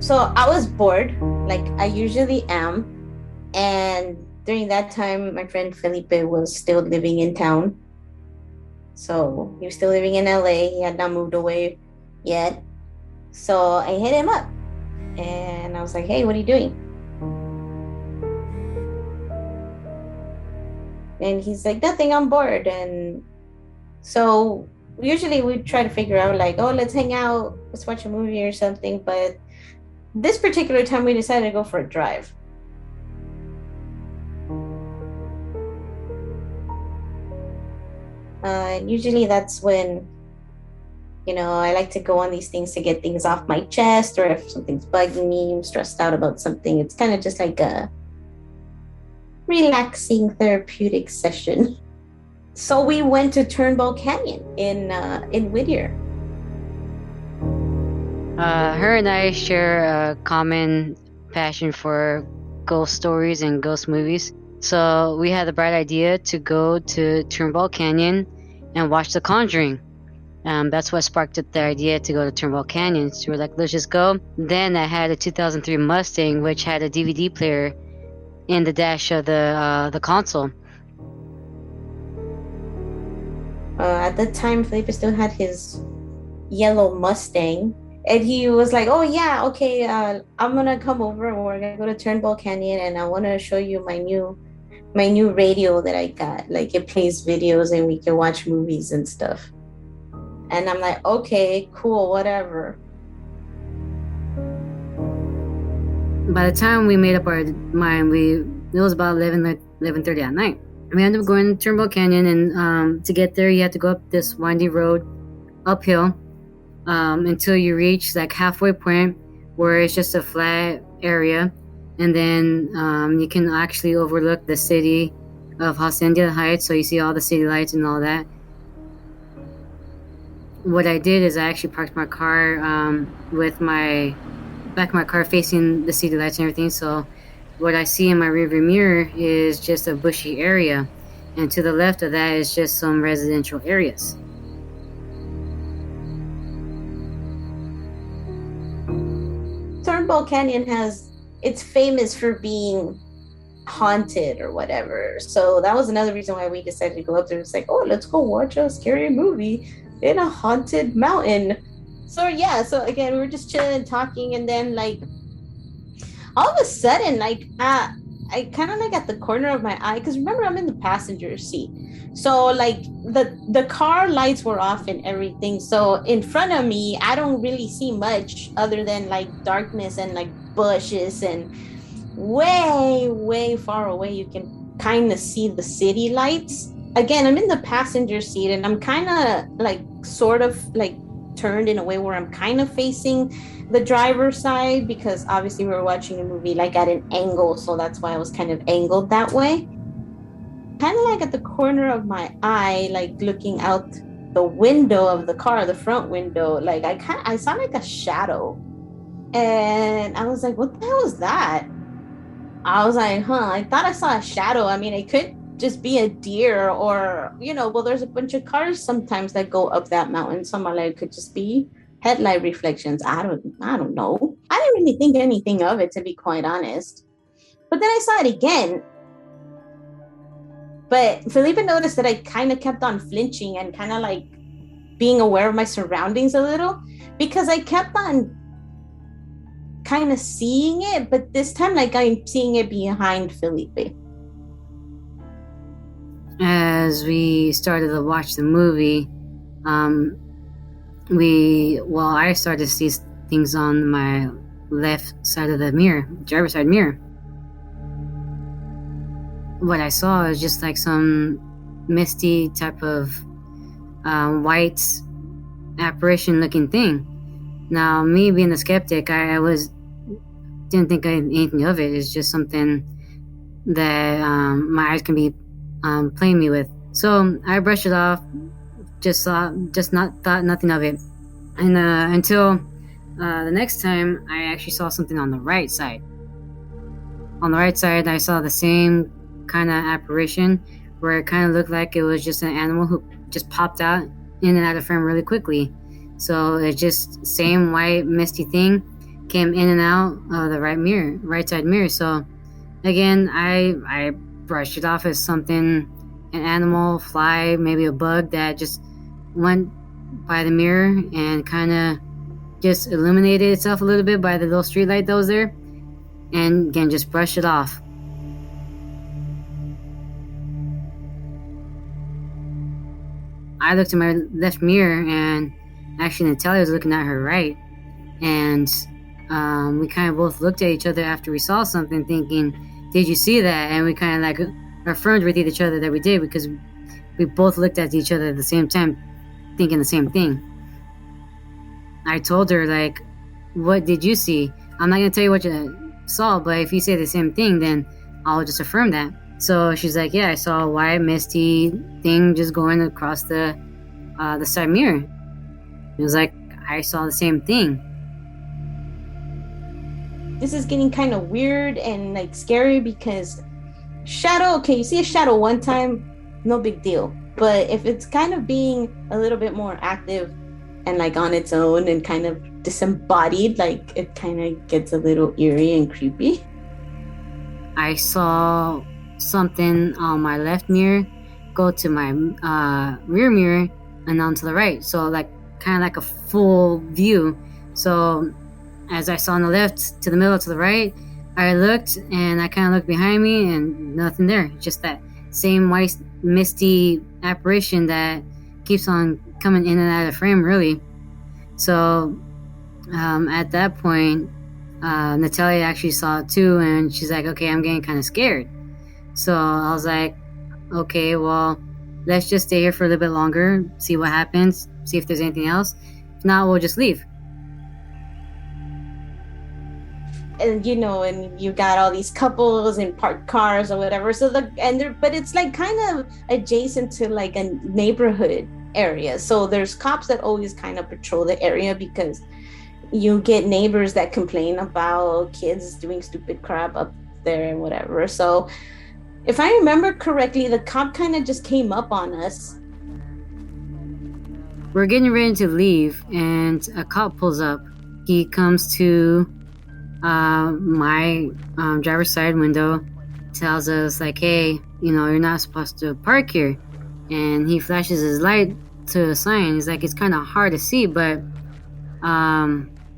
So I was bored, like I usually am. And during that time, my friend Felipe was still living in town. So he was still living in LA. He had not moved away yet. So I hit him up and I was like, hey, what are you doing? And he's like, nothing, I'm bored. And so usually we try to figure out, like, oh, let's hang out, let's watch a movie or something. But this particular time, we decided to go for a drive. And usually that's when, I like to go on these things to get things off my chest, or if something's bugging me, I'm stressed out about something. It's kind of just like a relaxing therapeutic session. So we went to Turnbull Canyon in Whittier. Her and I share a common passion for ghost stories and ghost movies. So we had the bright idea to go to Turnbull Canyon and watch The Conjuring. That's what sparked the idea to go to Turnbull Canyon. So we're like, let's just go. Then I had a 2003 Mustang, which had a DVD player in the dash of the console. At the time, Felipe still had his yellow Mustang. And he was like, oh, yeah, okay, I'm going to come over and we're going to go to Turnbull Canyon and I want to show you my new radio that I got. Like, it plays videos and we can watch movies and stuff. And I'm like, okay, cool, whatever. By the time we made up our mind, it was about 11:30 at night. We ended up going to Turnbull Canyon, and to get there, you had to go up this windy road uphill until you reach like halfway point where it's just a flat area, and then you can actually overlook the city of Hacienda Heights, so you see all the city lights and all that. What I did is I actually parked my car with my back of my car facing the city lights and everything, so what I see in my rearview mirror is just a bushy area, and to the left of that is just some residential areas. Turnbull Canyon it's famous for being haunted or whatever. So that was another reason why we decided to go up there. It's like, oh, let's go watch a scary movie in a haunted mountain. So yeah, so again, we were just chilling, talking, and then like all of a sudden, like I kind of like at the corner of my eye, because remember I'm in the passenger seat, so like the car lights were off and everything. So in front of me, I don't really see much other than like darkness and like bushes, and way far away you can kind of see the city lights. Again, I'm in the passenger seat and I'm kind of like sort of like turned in a way where I'm kind of facing the driver's side, because obviously we were watching a movie like at an angle, so that's why I was kind of angled that way. Kind of like at the corner of my eye, like looking out the window of the car, the front window, like I saw like a shadow, and I was like, what the hell was that? I was like, I thought I saw a shadow. I mean, it could just be a deer, or well, there's a bunch of cars sometimes that go up that mountain, so I'm like, it could just be headlight reflections. I don't know. I didn't really think anything of it, to be quite honest. But then I saw it again. But Felipe noticed that I kind of kept on flinching and kind of like being aware of my surroundings a little, because I kept on kind of seeing it, but this time like I'm seeing it behind Felipe. As we started to watch the movie, I started to see things on my left side of the mirror, driver's side mirror. What I saw was just like some misty type of white apparition looking thing. Now, me being a skeptic, I didn't think anything of it. It's just something that my eyes can be playing me with. So I brushed it off, thought nothing of it, and until the next time I actually saw something on the right side. On the right side, I saw the same kind of apparition, where it kind of looked like it was just an animal who just popped out in and out of frame really quickly. So it's just same white misty thing, came in and out of the right side mirror. So again, I brushed it off as something, an animal, fly, maybe a bug that just went by the mirror and kind of just illuminated itself a little bit by the little street light that was there, and again just brushed it off. I looked in my left mirror, and actually Natalia was looking at her right, and we kind of both looked at each other after we saw something, thinking, "Did you see that?" And we kind of like affirmed with each other that we did, because we both looked at each other at the same time, thinking the same thing. I told her, like, "What did you see?" I'm not gonna tell you what you saw, but if you say the same thing, then I'll just affirm that. So she's like, "Yeah, I saw a white misty thing just going across the side mirror." It was like, I saw the same thing. This is getting kind of weird and like scary because shadow, okay, you see a shadow one time, no big deal. But if it's kind of being a little bit more active and like on its own and kind of disembodied, like it kind of gets a little eerie and creepy. I saw something on my left mirror go to my rear mirror and on to the right. So like kind of like a full view. So as I saw on the left to the middle to the right, I looked and I kind of looked behind me and nothing there. Just that same white misty apparition that keeps on coming in and out of the frame, really. So at that point, Natalia actually saw it too, and she's like, "Okay, I'm getting kind of scared." So I was like, "Okay, well, let's just stay here for a little bit longer, see what happens, see if there's anything else. If not, we'll just leave." And you know, and you got all these couples in parked cars or whatever. So but it's like kind of adjacent to like a neighborhood area. So there's cops that always kind of patrol the area because you get neighbors that complain about kids doing stupid crap up there and whatever. So if I remember correctly, the cop kind of just came up on us. We're getting ready to leave, and a cop pulls up. He comes to my driver's side window, tells us like, "Hey, you know, you're not supposed to park here." And he flashes his light to a sign. He's like, "It's kind of hard to see, but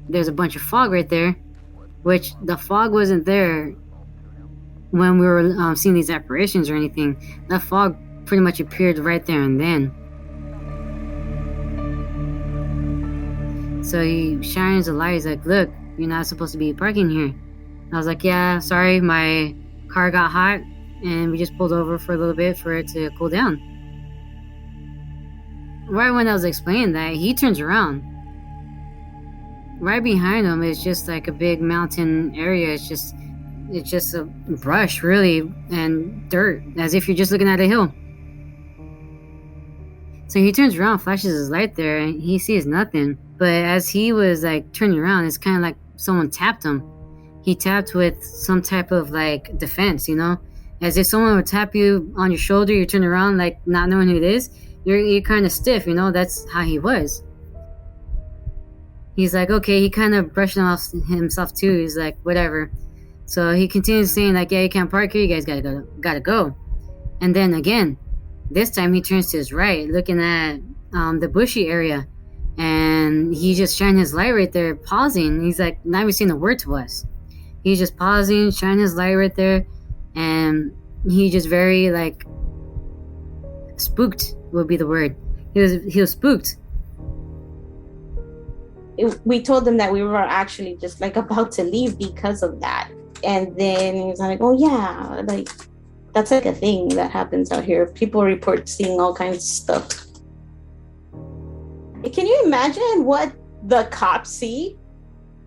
there's a bunch of fog right there," which the fog wasn't there when we were seeing these apparitions or anything. That fog pretty much appeared right there and then. So he shines a light. He's like, "Look, you're not supposed to be parking here." I was like, "Yeah, sorry, my car got hot and we just pulled over for a little bit for it to cool down." Right when I was explaining that, he turns around. Right behind him is just like a big mountain area. It's just a brush, really, and dirt, as if you're just looking at a hill. So he turns around, flashes his light there, and he sees nothing. But as he was like turning around, it's kind of like someone tapped him. He tapped with some type of like defense, you know, as if someone would tap you on your shoulder. You turn around, like not knowing who it is. You're kind of stiff, you know. That's how he was. He's like, okay. He kind of brushed off himself too. He's like, whatever. So he continues saying like, "Yeah, you can't park here. You guys gotta go." And then again, this time he turns to his right, looking at the bushy area, and he just shined his light right there, pausing. He's like not even saying a word to us. He's just pausing, shining his light right there, and he just very like spooked would be the word. He was spooked. We told them that we were actually just like about to leave because of that. And then he was like, "Oh yeah, like that's like a thing that happens out here. People report seeing all kinds of stuff." Can you imagine what the cops see?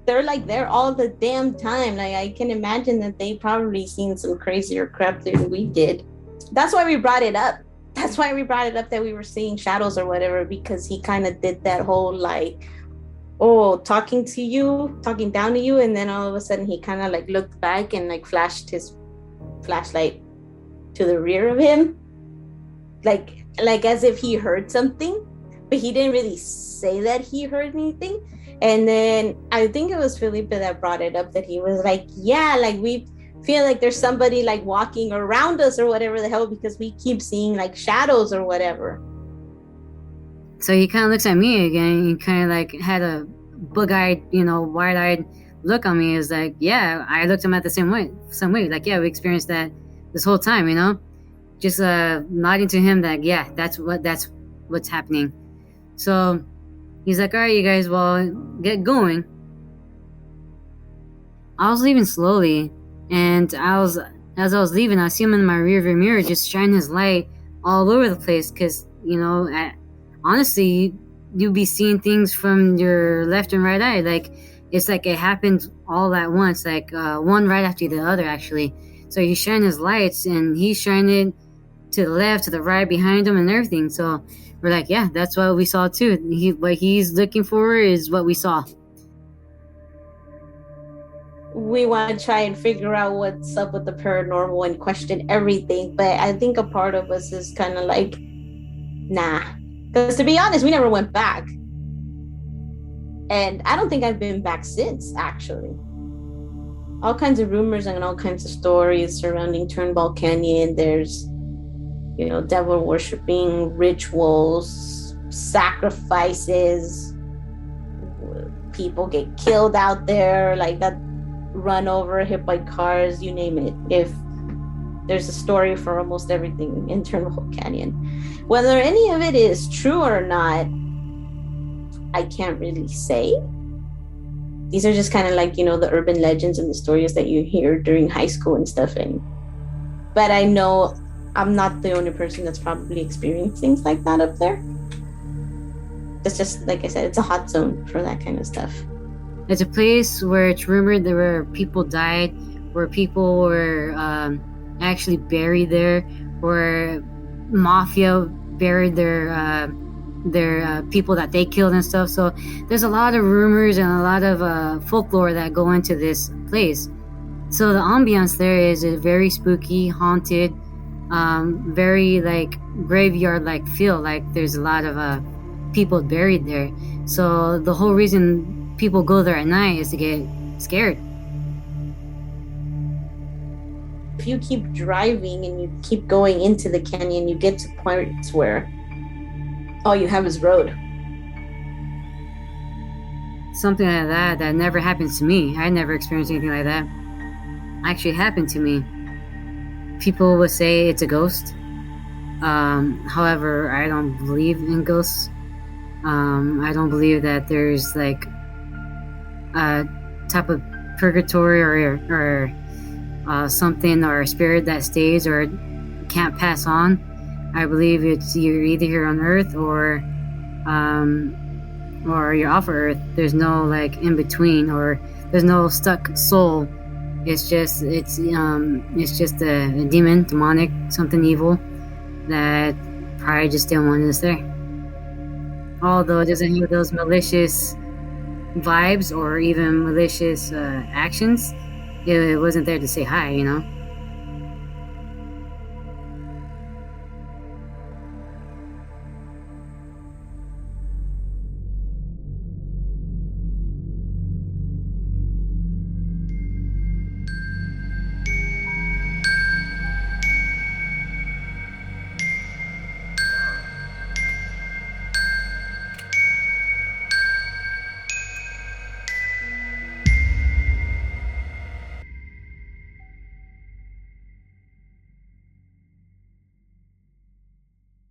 They're like there all the damn time. Like I can imagine that they probably seen some crazier crap than we did. That's why we brought it up. That's why we brought it up that we were seeing shadows or whatever, because he kind of did that whole like, oh, talking down to you, and then all of a sudden he kind of like looked back and like flashed his flashlight to the rear of him, like as if he heard something, but he didn't really say that he heard anything. And then I think it was Felipe that brought it up, that he was like, yeah, like we feel like there's somebody like walking around us or whatever the hell, because we keep seeing like shadows or whatever. So he kind of looks at me again. He kind of like had a bug-eyed, wide-eyed look on me. Is like, yeah, I looked him at the same way. Like, yeah, we experienced that this whole time, just nodding to him that, yeah, that's what's happening. So he's like, all right, you guys, well, get going. I was leaving slowly, and as I was leaving, I see him in my rearview mirror, just shining his light all over the place. Because honestly, you'd be seeing things from your left and right eye. Like, it's like it happened all at once, like one right after the other, actually. So he's shining his lights, and he's shining to the left, to the right, behind him, and everything. So we're like, yeah, that's what we saw too. What he's looking for is what we saw. We want to try and figure out what's up with the paranormal and question everything. But I think a part of us is kind of like, nah. Because to be honest, we never went back. And I don't think I've been back since, actually. All kinds of rumors and all kinds of stories surrounding Turnbull Canyon. There's, devil worshipping rituals, sacrifices, people get killed out there, like that, run over, hit by cars, you name it. If there's a story for almost everything in Turnbull Canyon. Whether any of it is true or not, I can't really say. These are just kind of like, the urban legends and the stories that you hear during high school and stuff. But I know I'm not the only person that's probably experienced things like that up there. It's just, like I said, it's a hot zone for that kind of stuff. It's a place where it's rumored that where people died, where people were actually buried there, where mafia buried their people that they killed and stuff. So there's a lot of rumors and a lot of folklore that go into this place. So the ambiance there is a very spooky, haunted, very like graveyard like feel. Like there's a lot of people buried there. So the whole reason people go there at night is to get scared. If you keep driving and you keep going into the canyon, you get to points where all you have is road. Something like that never happens to me. I never experienced anything like that. Actually happened to me. People would say it's a ghost. However, I don't believe in ghosts. I don't believe that there's like a type of purgatory or something or a spirit that stays or can't pass on. I believe it's you're either here on Earth or you're off of Earth. There's no like in between, or there's no stuck soul. It's just a demon, demonic, something evil that probably just didn't want us there. Although it doesn't have those malicious vibes or even malicious actions, it wasn't there to say hi,